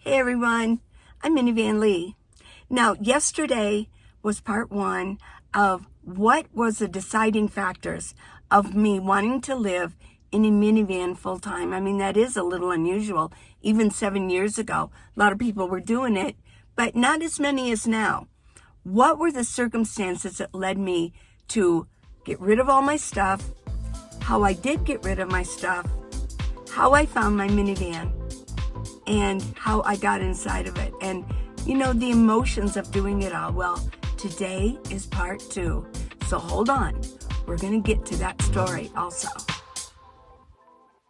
Hey everyone, I'm Minivan Lee. Now, yesterday was part one of what was the deciding factors of me wanting to live in a minivan full time. I mean, that is a little unusual. Even 7 years ago, a lot of people were doing it, but not as many as now. What were the circumstances that led me to get rid of all my stuff, how I did get rid of my stuff, how I found my minivan, and how I got inside of it, and the emotions of doing it all. Well, today is part two, so hold on, we're going to get to that story also.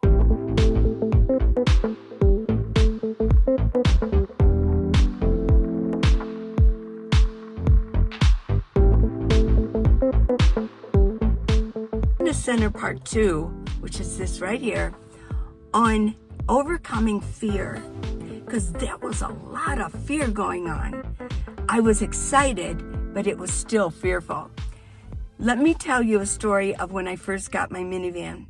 I'm going to center part two, which is this right here, on overcoming fear, because there was a lot of fear going on. I was excited, but it was still fearful. Let me tell you a story of when I first got my minivan.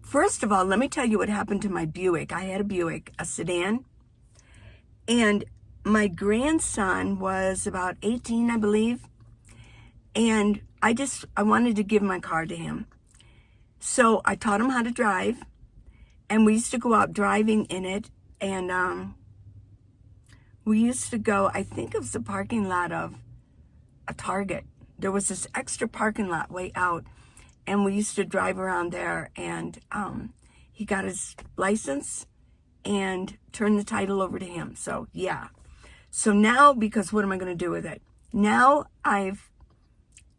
First of all, let me tell you what happened to my Buick. I had a Buick, a sedan, and my grandson was about 18, I believe, and I wanted to give my car to him. So I taught him how to drive, and we used to go out driving in it, and we used to go, I think it was the parking lot of a Target. There was this extra parking lot way out, and we used to drive around there, and he got his license and turned the title over to him. So yeah. So now, because what am I going to do with it? Now I've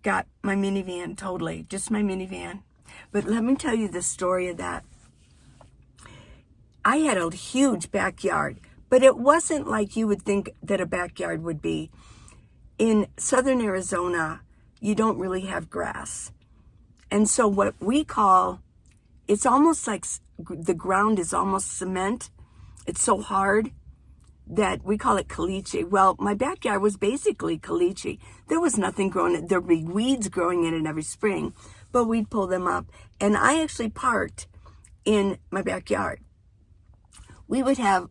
got my minivan, totally, just my minivan. But let me tell you the story of that. I had a huge backyard, but it wasn't like you would think that a backyard would be. In southern Arizona, you don't really have grass. And so what we call, it's almost like the ground is almost cement. It's so hard that we call it caliche. Well, my backyard was basically caliche. There was nothing growing. There'd be weeds growing in it every spring, but we'd pull them up. And I actually parked in my backyard. We would have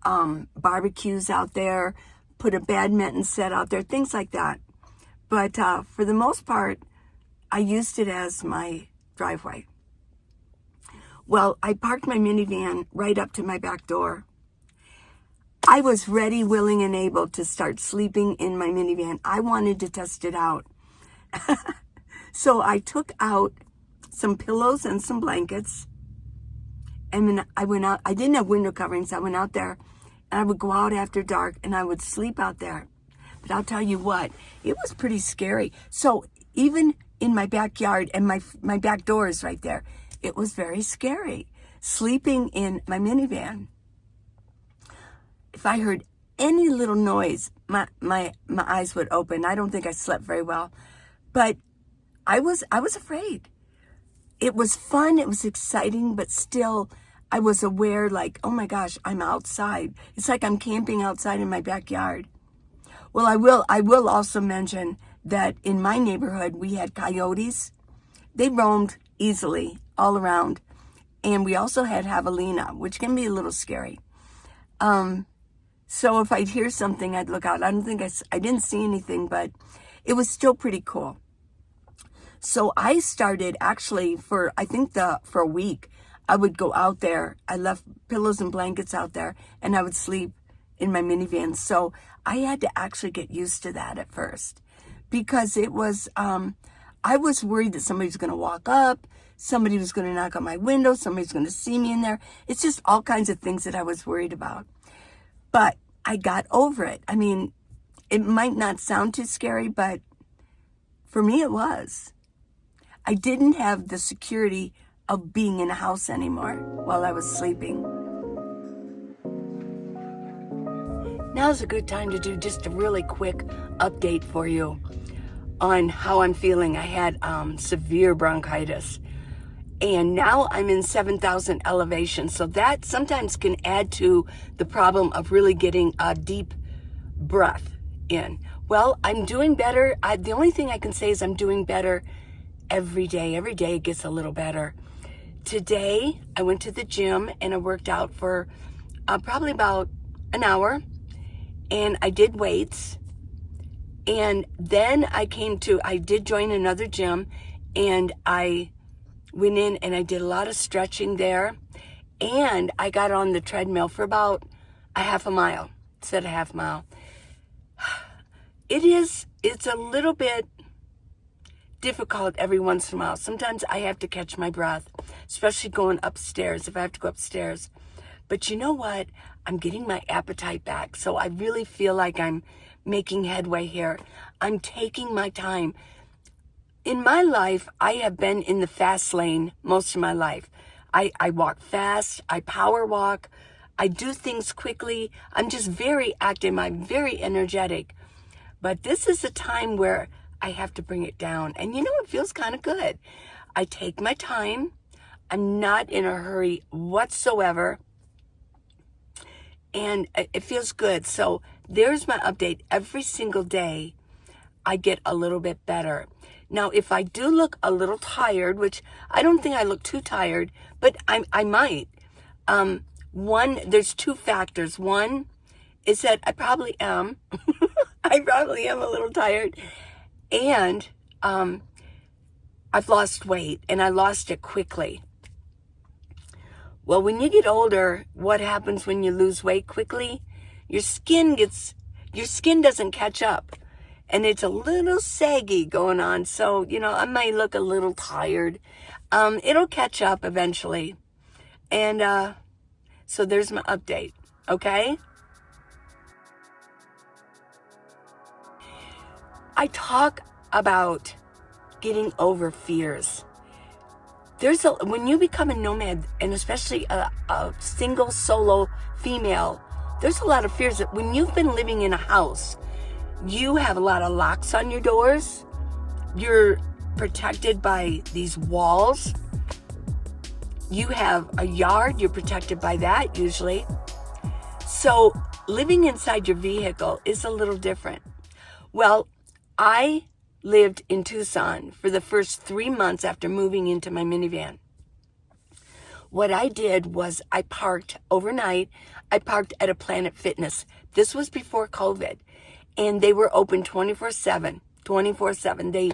barbecues out there, put a badminton set out there, things like that. But for the most part, I used it as my driveway. Well, I parked my minivan right up to my back door. I was ready, willing, and able to start sleeping in my minivan. I wanted to test it out. So I took out some pillows and some blankets. And then I went out. I didn't have window coverings. I went out there, and I would go out after dark, and I would sleep out there. But I'll tell you what, it was pretty scary. So even in my backyard, and my back door is right there, it was very scary, sleeping in my minivan. If I heard any little noise, my eyes would open. I don't think I slept very well, but I was afraid. It was fun, it was exciting, but still I was aware, like, oh my gosh, I'm outside. It's like I'm camping outside in my backyard. Well, I will also mention that in my neighborhood, we had coyotes. They roamed easily all around. And we also had javelina, which can be a little scary. So if I'd hear something, I'd look out. I didn't see anything, but it was still pretty cool. So I started actually for a week, I would go out there. I left pillows and blankets out there, and I would sleep in my minivan. So I had to actually get used to that at first, because it was, I was worried that somebody was going to walk up, somebody was going to knock on my window, somebody's going to see me in there. It's just all kinds of things that I was worried about. But I got over it. I mean, it might not sound too scary, but for me it was. I didn't have the security of being in a house anymore while I was sleeping. Now's a good time to do just a really quick update for you on how I'm feeling. I had severe bronchitis, and now I'm in 7,000 elevation, so that sometimes can add to the problem of really getting a deep breath in. Well, I'm doing better. The only thing I can say is I'm doing better every day. Every day it gets a little better. Today, I went to the gym and I worked out for probably about an hour, and I did weights. And then I did join another gym, and I went in and I did a lot of stretching there. And I got on the treadmill for about a half a mile, instead of half a mile. It's a little bit difficult every once in a while. Sometimes I have to catch my breath, especially going upstairs, if I have to go upstairs. But you know what? I'm getting my appetite back. So I really feel like I'm making headway here. I'm taking my time. In my life, I have been in the fast lane most of my life. I walk fast, I power walk, I do things quickly. I'm just very active, I'm very energetic. But this is a time where I have to bring it down. And you know, it feels kind of good. I take my time. I'm not in a hurry whatsoever. And it feels good. So there's my update. Every single day, I get a little bit better. Now, if I do look a little tired, which I don't think I look too tired, but I might. There's two factors. One is that I probably am. I probably am a little tired. And I've lost weight, and I lost it quickly. Well, when you get older, what happens when you lose weight quickly? Your skin doesn't catch up. And it's a little saggy going on. So, you know, I might look a little tired. It'll catch up eventually. And so there's my update. Okay? I talk about getting over fears. When you become a nomad, and especially a single solo female, there's a lot of fears that when you've been living in a house, you have a lot of locks on your doors. You're protected by these walls. You have a yard. You're protected by that usually. So living inside your vehicle is a little different. Well, I lived in Tucson for the first 3 months after moving into my minivan. What I did was I parked overnight. I parked at a Planet Fitness. This was before COVID. And they were open 24/7. They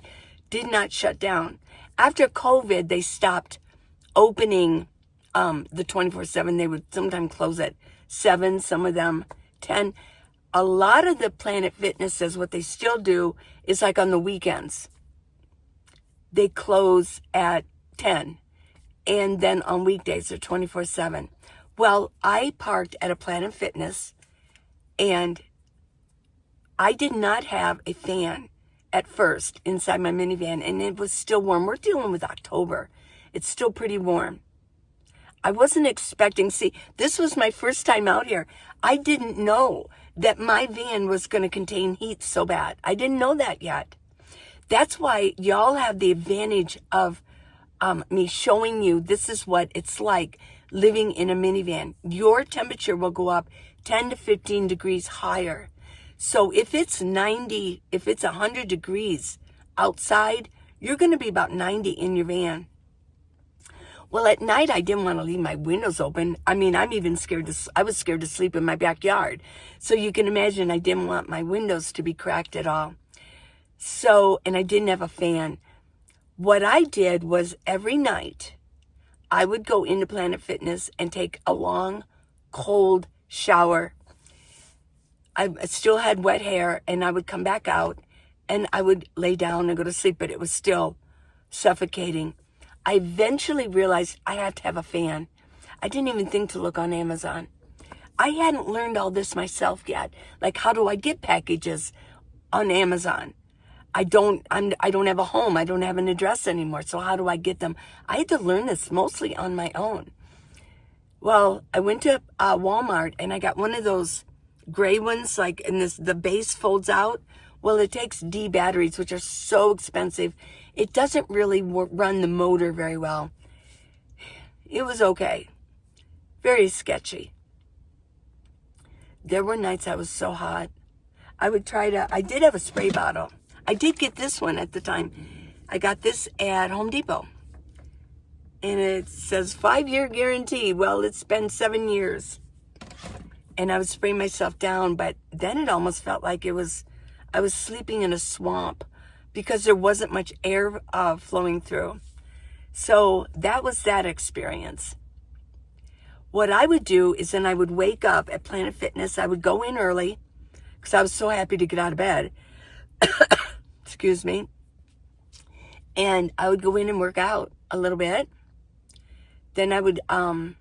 did not shut down. After COVID, they stopped opening the 24/7. They would sometimes close at 7, some of them 10. A lot of the Planet Fitnesses, what they still do is like on the weekends. They close at 10. And then on weekdays, they're 24/7. Well, I parked at a Planet Fitness, and I did not have a fan at first inside my minivan, and it was still warm. We're dealing with October. It's still pretty warm. I wasn't expecting, this was my first time out here. I didn't know that my van was going to contain heat so bad. I didn't know that yet. That's why y'all have the advantage of me showing you this is what it's like living in a minivan. Your temperature will go up 10 to 15 degrees higher. So if it's 100 degrees outside, you're going to be about 90 in your van. Well, at night, I didn't want to leave my windows open. I mean, I was scared to sleep in my backyard. So you can imagine I didn't want my windows to be cracked at all. So, and I didn't have a fan. What I did was every night, I would go into Planet Fitness and take a long, cold shower. I still had wet hair, and I would come back out, and I would lay down and go to sleep, but it was still suffocating. I eventually realized I had to have a fan. I didn't even think to look on Amazon. I hadn't learned all this myself yet. Like, how do I get packages on Amazon? I don't have a home. I don't have an address anymore. So how do I get them? I had to learn this mostly on my own. Well, I went to Walmart, and I got one of those gray ones, like, and the base folds out. Well, it takes D batteries, which are so expensive. It doesn't really run the motor very well. It was okay. Very sketchy. There were nights I was so hot. I did have a spray bottle. I did get this one at the time. I got this at Home Depot. And it says 5-year guarantee. Well, it's been 7 years. and I would spray myself down, but then it almost felt like I was sleeping in a swamp because there wasn't much air flowing through. So that was that experience. What I would do is then I would wake up at Planet Fitness. I would go in early because I was so happy to get out of bed. Excuse me. And I would go in and work out a little bit. Then I would come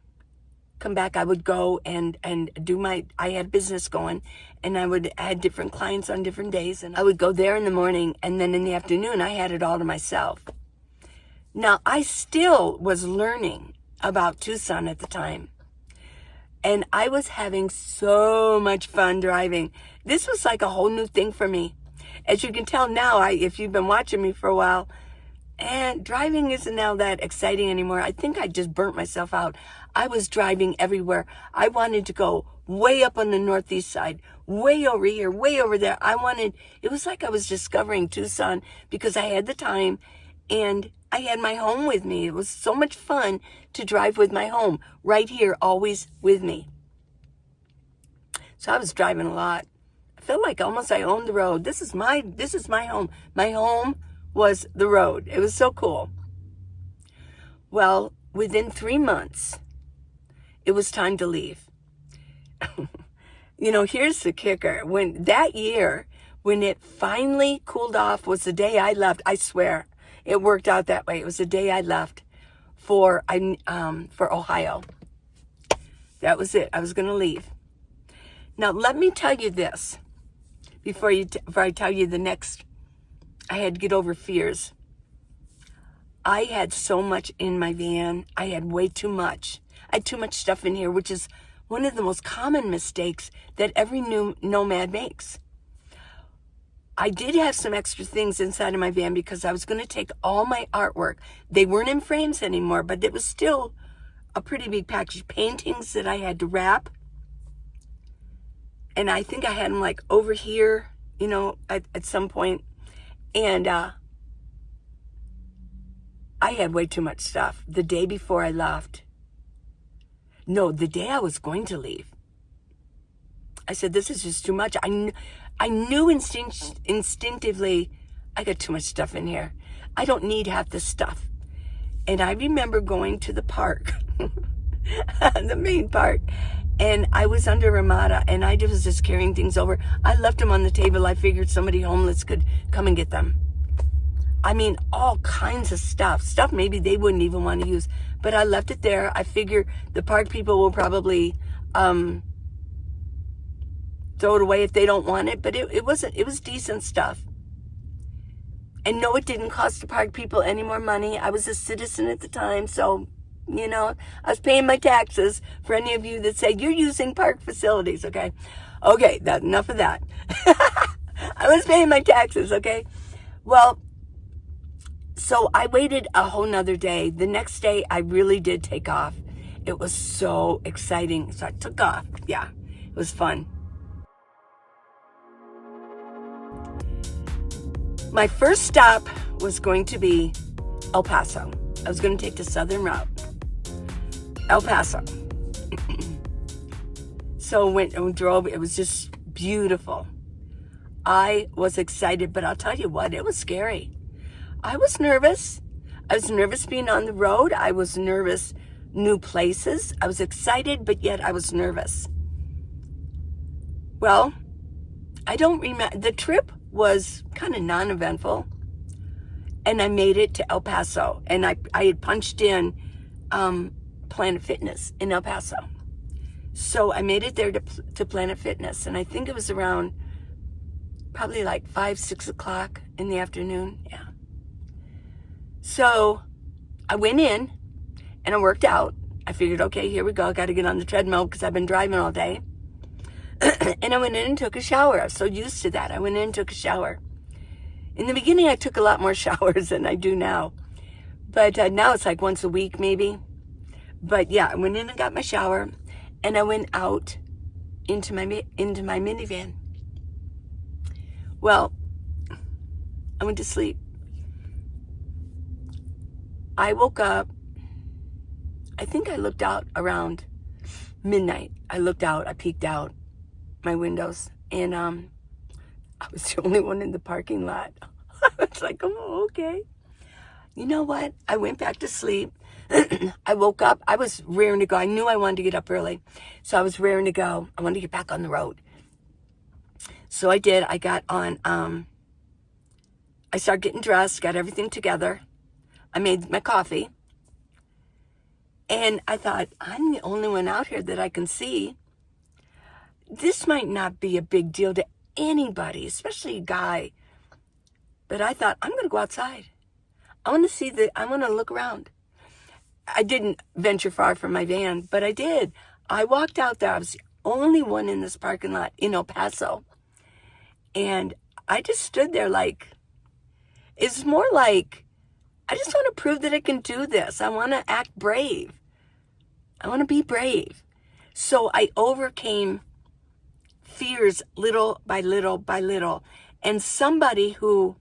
back. I would go and do I had business going, and I had different clients on different days, and I would go there in the morning, and then in the afternoon I had it all to myself. Now, I still was learning about Tucson at the time, and I was having so much fun driving. This was like a whole new thing for me. As you can tell now, if you've been watching me for a while, and driving isn't now that exciting anymore. I think I just burnt myself out. I was driving everywhere. I wanted to go way up on the northeast side, way over here, way over there. It was like I was discovering Tucson because I had the time and I had my home with me. It was so much fun to drive with my home right here, always with me. So I was driving a lot. I felt like almost I owned the road. This is my home. My home was the road. It was so cool. Well, within 3 months, it was time to leave. Here's the kicker. That year, when it finally cooled off, was the day I left. I swear, it worked out that way. It was the day I left for Ohio. That was it. I was going to leave. Now, let me tell you this before I tell you the next. I had to get over fears. I had so much in my van. I had way too much. I had too much stuff in here, which is one of the most common mistakes that every new nomad makes. I did have some extra things inside of my van because I was going to take all my artwork. They weren't in frames anymore, but it was still a pretty big package. Paintings that I had to wrap. And I think I had them like over here, at some point. And I had way too much stuff the day before I left. No, the day I was going to leave. I said, this is just too much. I knew instinctively, I got too much stuff in here. I don't need half this stuff. And I remember going to the park, the main park, and I was under Ramada, and I was just carrying things over. I left them on the table. I figured somebody homeless could come and get them. I mean, all kinds of stuff maybe they wouldn't even want to use, but I left it there. I figure the park people will probably throw it away if they don't want it, but it was decent stuff. And no, it didn't cost the park people any more money. I was a citizen at the time, so I was paying my taxes. For any of you that say you're using park facilities, okay, enough of that. I was paying my taxes, okay. Well, so I waited a whole nother day. The next day, I really did take off. It was so exciting. So I took off. Yeah, it was fun. My first stop was going to be El Paso. I was going to take the southern route. El Paso. So went and drove. It was just beautiful. I was excited, but I'll tell you what, it was scary. I was nervous. I was nervous being on the road. I was nervous, new places. I was excited, but yet I was nervous. Well, I don't remember. The trip was kind of non-eventful, and I made it to El Paso, and I had punched in Planet Fitness in El Paso. So I made it there to Planet Fitness, and I think it was around probably like 5, 6 o'clock in the afternoon. Yeah. So I went in and I worked out. I figured, okay, here we go. I got to get on the treadmill because I've been driving all day. And I went in and took a shower. I was so used to that. I went in and took a shower. In the beginning, I took a lot more showers than I do now. But now it's like once a week maybe. But yeah, I went in and got my shower. And I went out into my minivan. Well, I went to sleep. I woke up. I think I looked out around midnight. I looked out, I peeked out my windows, and I was the only one in the parking lot. I was like, oh, okay. You know what? I went back to sleep. I woke up. I was raring to go. I knew I wanted to get up early. So I was raring to go. I wanted to get back on the road. So I did. I got on, I started getting dressed, got everything together. I made my coffee. And I thought, I'm the only one out here that I can see. This might not be a big deal to anybody, especially a guy. But I thought, I'm going to go outside. I want to look around. I didn't venture far from my van, but I did. I walked out there. I was the only one in this parking lot in El Paso. And I just stood there like, it's more like, I just want to prove that I can do this. I want to act brave. I want to be brave. So I overcame fears little by little by little. And somebody who,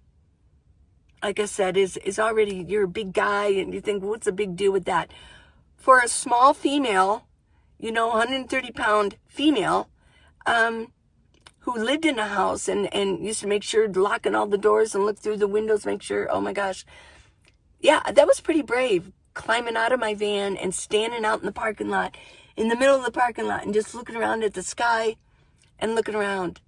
like I said, is already, you're a big guy and you think, what's the big deal with that? For a small female, 130-pound female, who lived in a house and used to make sure locking all the doors and look through the windows, make sure, oh my gosh. Yeah, that was pretty brave, climbing out of my van and standing out in the parking lot, in the middle of the parking lot, and just looking around at the sky and looking around.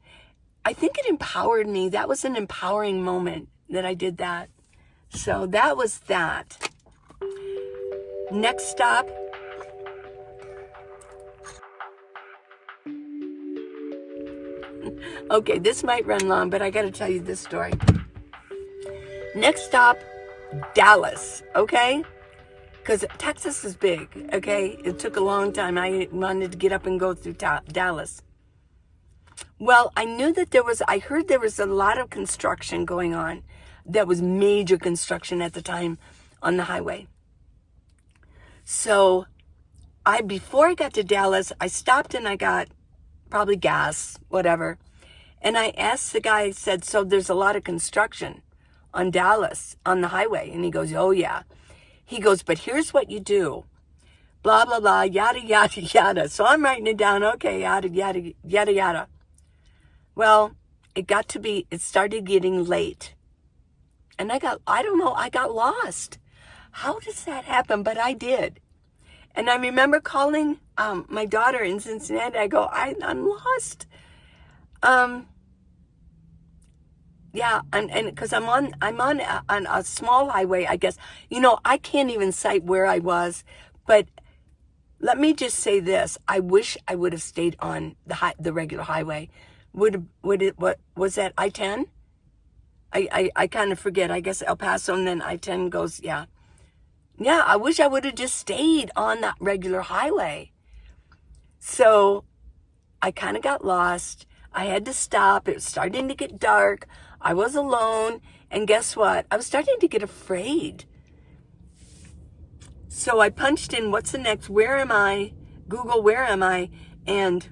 I think it empowered me. That was an empowering moment that I did that. So that was that. Next stop. Okay, this might run long, but I got to tell you this story. Next stop, Dallas, okay? Because Texas is big, okay? It took a long time. I wanted to get up and go through Dallas. Well, I heard there was a lot of construction going on. That was major construction at the time on the highway. So before I got to Dallas, I stopped and I got probably gas, whatever. And I asked the guy, I said, so there's a lot of construction on Dallas, on the highway. And he goes, oh yeah. He goes, but here's what you do. Blah, blah, blah, yada, yada, yada. So I'm writing it down. Okay, yada, yada, yada, yada. Well, it started getting late. And I got lost. How does that happen? But I did. And I remember calling my daughter in Cincinnati. I go, I'm lost. Yeah, and because I'm on a small highway, I guess. I can't even cite where I was, but let me just say this: I wish I would have stayed on the regular highway. What was that, I-10? I kind of forget. I guess El Paso and then I-10 goes, yeah. Yeah, I wish I would have just stayed on that regular highway. So I kind of got lost. I had to stop. It was starting to get dark. I was alone. And guess what? I was starting to get afraid. So I punched in, what's the next? Where am I? Google, where am I? And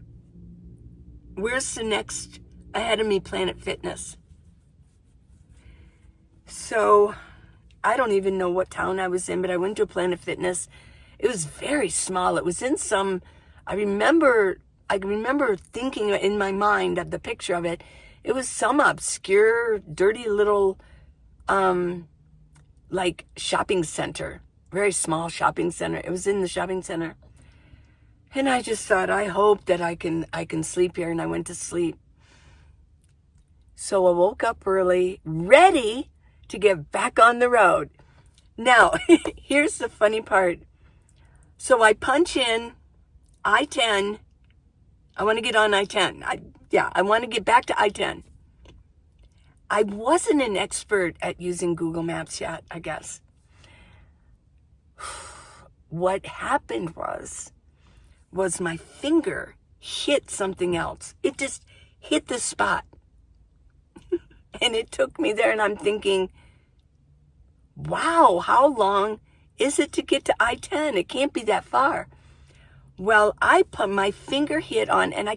where's the next ahead of me? Planet Fitness. So I don't even know what town I was in, but I went to a Planet Fitness. It was very small. It was in some, I remember thinking in my mind of the picture of it. It was some obscure, dirty little, like shopping center, very small shopping center. It was in the shopping center. And I just thought, I hope that I can sleep here. And I went to sleep. So I woke up early, ready to get back on the road. Now, here's the funny part. So I punch in I-10. I want to get on I-10. I want to get back to I-10. I wasn't an expert at using Google Maps yet, I guess. What happened was my finger hit something else. It just hit the spot. And it took me there, and I'm thinking, wow, how long is it to get to I-10? It can't be that far. Well, I put my finger hit on, and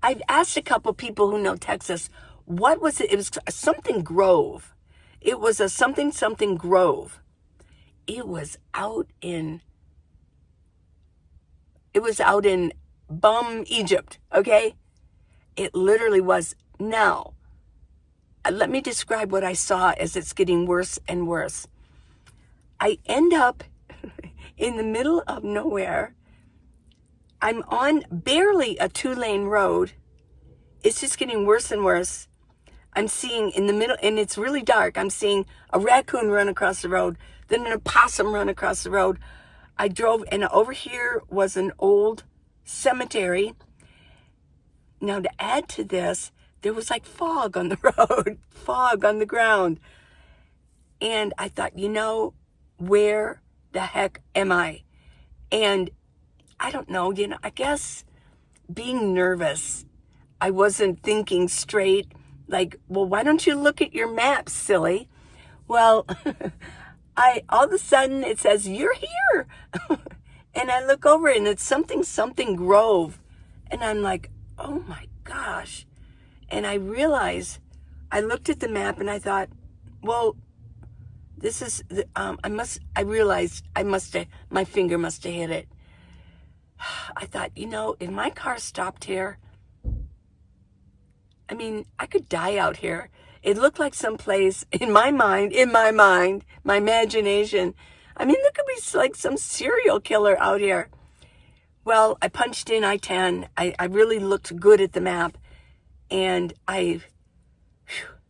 I've asked a couple people who know Texas, what was it? It was something Grove. It was a something Grove. It was out in bum Egypt, okay? It literally was. Now, let me describe what I saw as it's getting worse and worse. I end up in the middle of nowhere. I'm on barely a 2-lane road. It's just getting worse and worse. I'm seeing in the middle, and it's really dark, I'm seeing a raccoon run across the road, then an opossum run across the road. I drove, and over here was an old cemetery. Now, to add to this, there was like fog on the road, fog on the ground. And I thought, where the heck am I? And I don't know, I guess being nervous, I wasn't thinking straight. Like, well, why don't you look at your map, silly? Well, all of a sudden it says, you're here. And I look over and it's something Grove. And I'm like, oh my gosh. And I realized, I looked at the map and I thought, well, this is, my finger must have hit it. I thought, if my car stopped here, I could die out here. It looked like someplace in my mind, my imagination. There could be like some serial killer out here. Well, I punched in I-10. I really looked good at the map. And I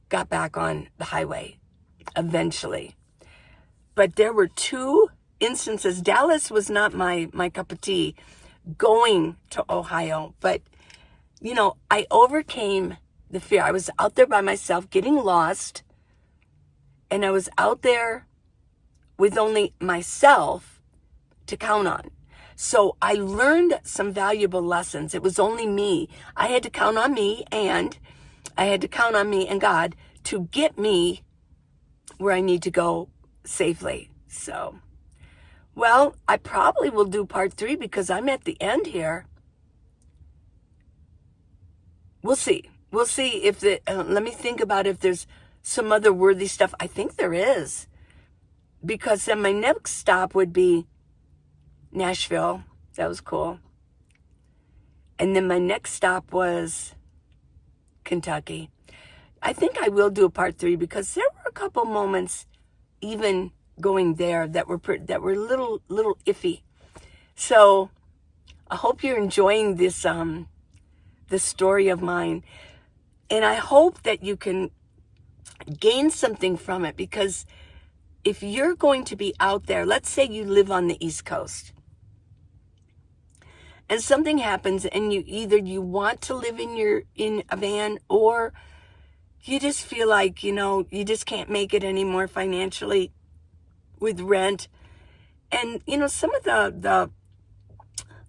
got back on the highway eventually. But there were 2 instances. Dallas was not my cup of tea going to Ohio. But, I overcame the fear. I was out there by myself getting lost. And I was out there with only myself to count on. So I learned some valuable lessons. It was only me. I had to count on me, and I had to count on me and God to get me where I need to go safely. So, well, I probably will do part 3 because I'm at the end here. We'll see. We'll see if let me think about if there's some other worthy stuff. I think there is. Because then my next stop would be Nashville. That was cool. And then my next stop was Kentucky. I think I will do a part 3 because there were a couple moments even going there that were a little iffy. So I hope you're enjoying this story of mine. And I hope that you can gain something from it, because if you're going to be out there, let's say you live on the East Coast, and something happens and you want to live in a van, or you just feel like, you just can't make it anymore financially with rent. And, some of the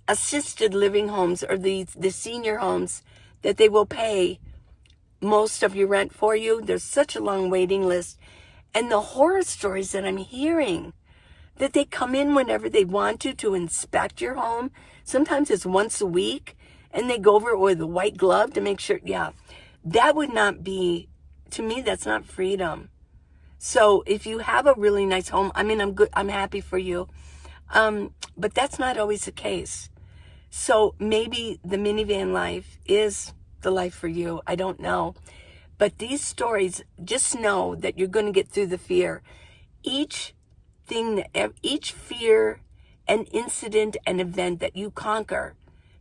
assisted living homes or the senior homes that they will pay most of your rent for you, there's such a long waiting list. And the horror stories that I'm hearing, that they come in whenever they want to inspect your home. Sometimes it's once a week, and they go over it with a white glove to make sure. Yeah, that would not be, to me, that's not freedom. So if you have a really nice home, I'm good. I'm happy for you. But that's not always the case. So maybe the minivan life is the life for you. I don't know. But these stories, just know that you're going to get through the fear. Each fear and incident and event that you conquer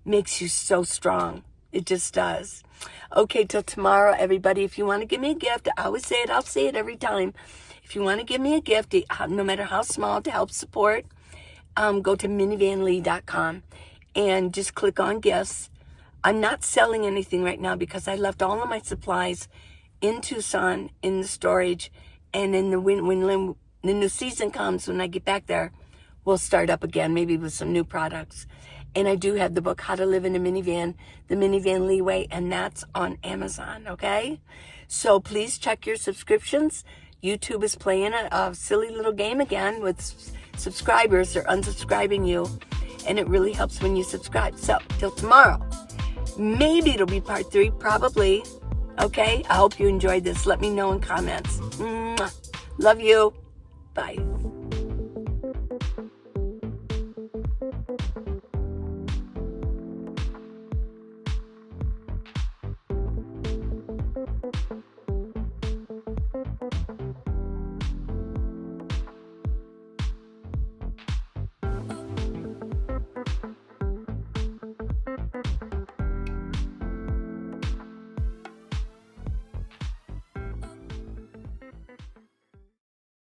makes you so strong. It just does. Okay, till tomorrow, everybody. If you want to give me a gift, I always say it. I'll say it every time. If you want to give me a gift, no matter how small, to help support, go to minivanlee.com and just click on gifts. I'm not selling anything right now because I left all of my supplies in Tucson in the storage, and then when the new season comes, when I get back there, we'll start up again, maybe with some new products. And I do have the book, How to Live in a Minivan, the Minivan Lee Way, and that's on Amazon, okay? So please check your subscriptions. YouTube is playing a silly little game again with subscribers. They're unsubscribing you, and it really helps when you subscribe. So, till tomorrow. Maybe it'll be part 3, probably. Okay? I hope you enjoyed this. Let me know in comments. Mwah. Love you. Bye.